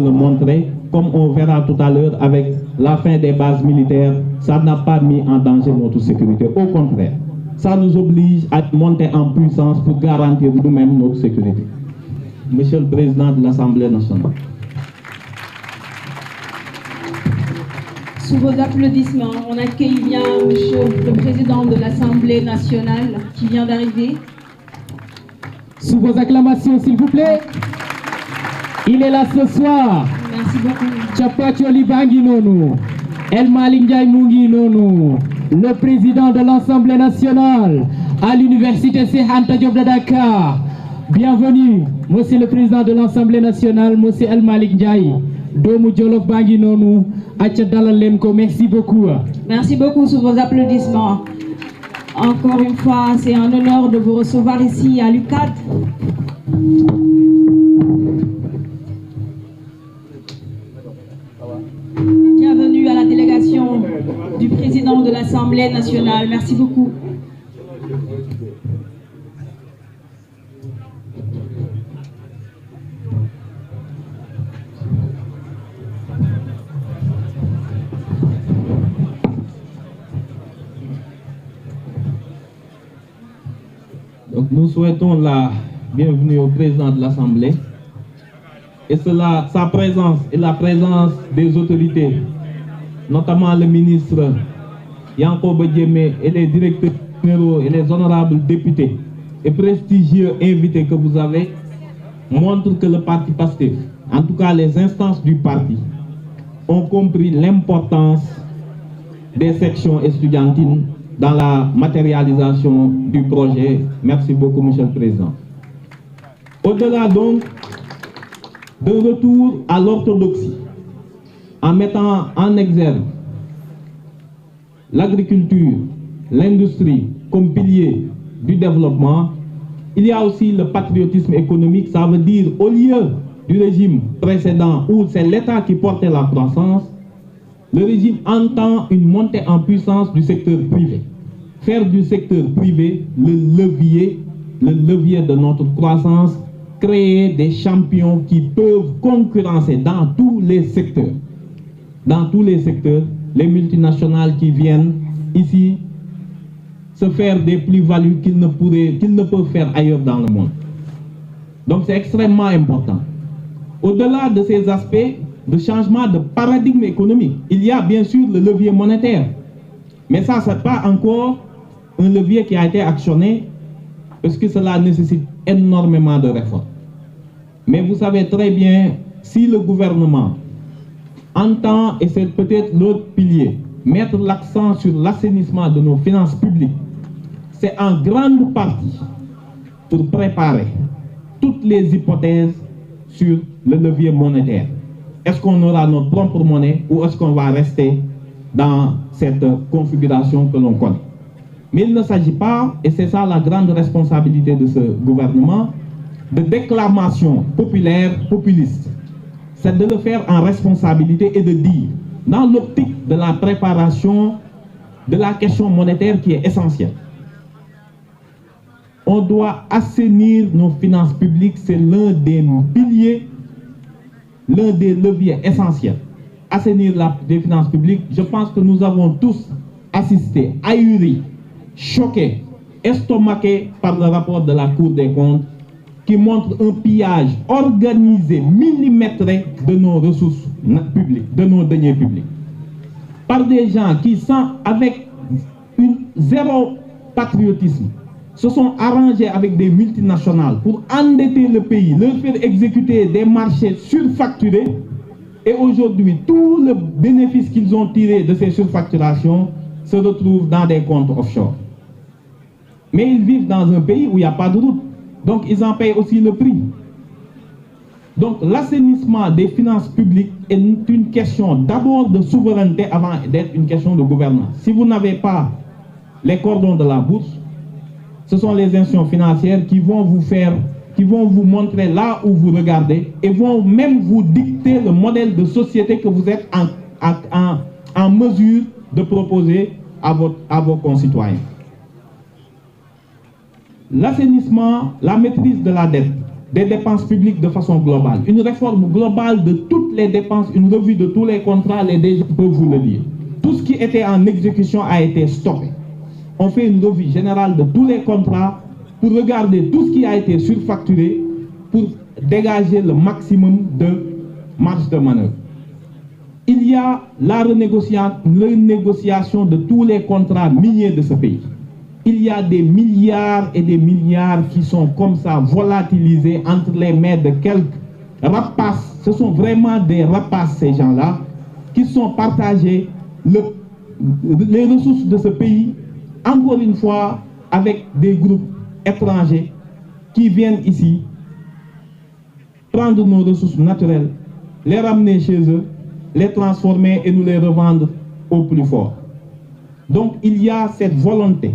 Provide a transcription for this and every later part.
le montrer, comme on verra tout à l'heure avec la fin des bases militaires, ça n'a pas mis en danger notre sécurité. Au contraire, ça nous oblige à monter en puissance pour garantir nous-mêmes notre sécurité. Monsieur le Président de l'Assemblée nationale. Sous vos applaudissements, on accueille bien Monsieur le Président de l'Assemblée nationale qui vient d'arriver. Sous vos acclamations, s'il vous plaît. Il est là ce soir. Merci beaucoup. Tchapacholi Bangi Nonou, El Malick Ndiaye Mungi Nonou, le président de l'Assemblée nationale à l'université Cheikh Anta Diop de Dakar. Bienvenue, monsieur le président de l'Assemblée nationale, monsieur El Malick Ndiaye. Domou Jolof Bangi Nonou, Acha Dalal len ko. Merci beaucoup. Merci beaucoup sous vos applaudissements. Encore une fois, c'est un honneur de vous recevoir ici à l'UCAD. Bienvenue à la délégation du président de l'Assemblée nationale. Merci beaucoup. Donc nous souhaitons la bienvenue au président de l'Assemblée. Et cela, sa présence et la présence des autorités, notamment le ministre Yankoba Diémé et les directeurs généraux et les honorables députés et prestigieux invités que vous avez, montrent que le parti PASTEF, en tout cas les instances du parti, ont compris l'importance des sections estudiantines dans la matérialisation du projet. Merci beaucoup, Monsieur le Président. Au-delà donc de retour à l'orthodoxie, en mettant en exergue l'agriculture, l'industrie comme pilier du développement, il y a aussi le patriotisme économique. Ça veut dire, au lieu du régime précédent où c'est l'État qui portait la croissance, le régime entend une montée en puissance du secteur privé. Faire du secteur privé le levier de notre croissance, créer des champions qui peuvent concurrencer dans tous les secteurs. Dans tous les secteurs, les multinationales qui viennent ici se faire des plus-values qu'ils ne peuvent faire ailleurs dans le monde. Donc c'est extrêmement important. Au-delà de ces aspects de changement de paradigme économique, il y a bien sûr le levier monétaire. Mais ça, ce n'est pas encore un levier qui a été actionné parce que cela nécessite énormément de réformes. Mais vous savez très bien, si le gouvernement entend, et c'est peut-être l'autre pilier, mettre l'accent sur l'assainissement de nos finances publiques, c'est en grande partie pour préparer toutes les hypothèses sur le levier monétaire. Est-ce qu'on aura notre propre monnaie ou est-ce qu'on va rester dans cette configuration que l'on connaît? Mais il ne s'agit pas, et c'est ça la grande responsabilité de ce gouvernement, de déclamation populaire, populiste. C'est de le faire en responsabilité et de dire, dans l'optique de la préparation de la question monétaire qui est essentielle, on doit assainir nos finances publiques, c'est l'un des piliers, l'un des leviers essentiels. Assainir les finances publiques, je pense que nous avons tous assisté, ahuris, choqués, estomaqués par le rapport de la Cour des comptes qui montre un pillage organisé, millimétré de nos ressources publiques, de nos deniers publics. Par des gens qui, avec zéro patriotisme, se sont arrangés avec des multinationales pour endetter le pays, leur faire exécuter des marchés surfacturés. Et aujourd'hui, tout le bénéfice qu'ils ont tiré de ces surfacturations se retrouve dans des comptes offshore. Mais ils vivent dans un pays où il n'y a pas de route. Donc ils en payent aussi le prix. Donc l'assainissement des finances publiques est une question d'abord de souveraineté avant d'être une question de gouvernance. Si vous n'avez pas les cordons de la bourse, ce sont les institutions financières qui vont vous montrer là où vous regardez et vont même vous dicter le modèle de société que vous êtes en mesure de proposer à vos concitoyens. L'assainissement, la maîtrise de la dette des dépenses publiques de façon globale, une réforme globale de toutes les dépenses, une revue de tous les contrats, les DG peuvent vous le dire. Tout ce qui était en exécution a été stoppé. On fait une revue générale de tous les contrats pour regarder tout ce qui a été surfacturé pour dégager le maximum de marge de manœuvre. Il y a la renégociation de tous les contrats miniers de ce pays. Il y a des milliards et des milliards qui sont comme ça volatilisés entre les mains de quelques rapaces. Ce sont vraiment des rapaces, ces gens-là, qui sont partagés les ressources de ce pays, encore une fois, avec des groupes étrangers qui viennent ici prendre nos ressources naturelles, les ramener chez eux, les transformer et nous les revendre au plus fort. Donc il y a cette volonté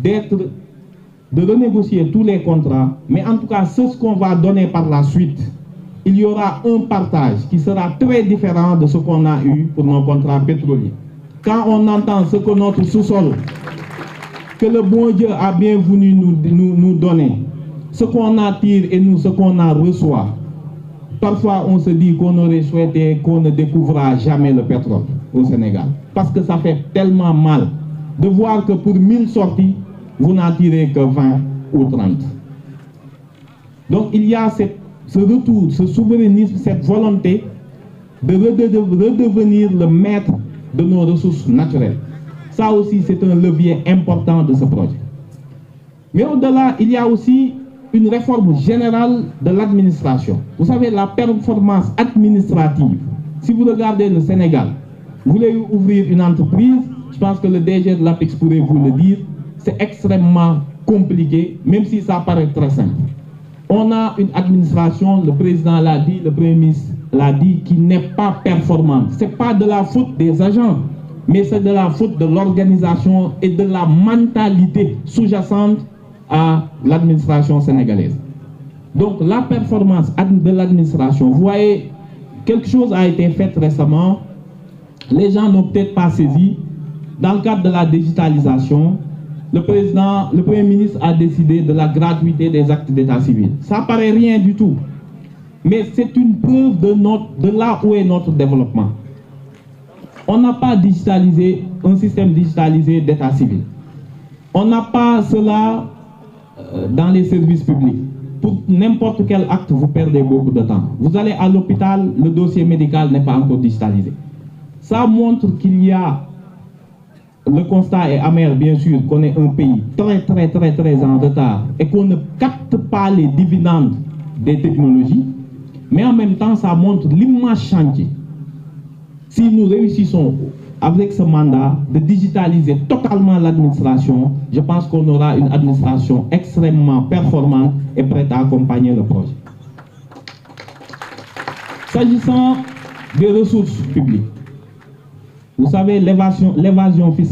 de renégocier tous les contrats, mais en tout cas, ce qu'on va donner par la suite, il y aura un partage qui sera très différent de ce qu'on a eu pour nos contrats pétroliers. Quand on entend ce que notre sous-sol, que le bon Dieu a bien voulu nous donner, ce qu'on attire et nous, ce qu'on en reçoit, parfois on se dit qu'on aurait souhaité qu'on ne découvrira jamais le pétrole au Sénégal. Parce que ça fait tellement mal de voir que pour 1000 sorties, vous n'en tirez que 20 ou 30. Donc il y a ce retour, ce souverainisme, cette volonté de redevenir le maître de nos ressources naturelles. Ça aussi, c'est un levier important de ce projet. Mais au-delà, il y a aussi une réforme générale de l'administration. Vous savez, la performance administrative, si vous regardez le Sénégal, vous voulez ouvrir une entreprise, je pense que le DG de l'APEX pourrait vous le dire, c'est extrêmement compliqué, même si ça paraît très simple. On a une administration, le président l'a dit, le Premier ministre l'a dit, qui n'est pas performante. Ce n'est pas de la faute des agents, mais c'est de la faute de l'organisation et de la mentalité sous-jacente à l'administration sénégalaise. Donc la performance de l'administration, vous voyez, quelque chose a été fait récemment, les gens n'ont peut-être pas saisi, dans le cadre de la digitalisation, le Premier ministre a décidé de la gratuité des actes d'état civil. Ça paraît rien du tout, mais c'est une preuve de là où est notre développement. On n'a pas digitalisé un système digitalisé d'état civil. On n'a pas cela dans les services publics. Pour n'importe quel acte, vous perdez beaucoup de temps. Vous allez à l'hôpital, le dossier médical n'est pas encore digitalisé. Ça montre qu'il y a, le constat est amer bien sûr, qu'on est un pays très en retard et qu'on ne capte pas les dividendes des technologies, mais en même temps ça montre l'immense chantier. Si nous réussissons avec ce mandat de digitaliser totalement l'administration, je pense qu'on aura une administration extrêmement performante et prête à accompagner le projet. S'agissant des ressources publiques, vous savez, l'évasion fiscale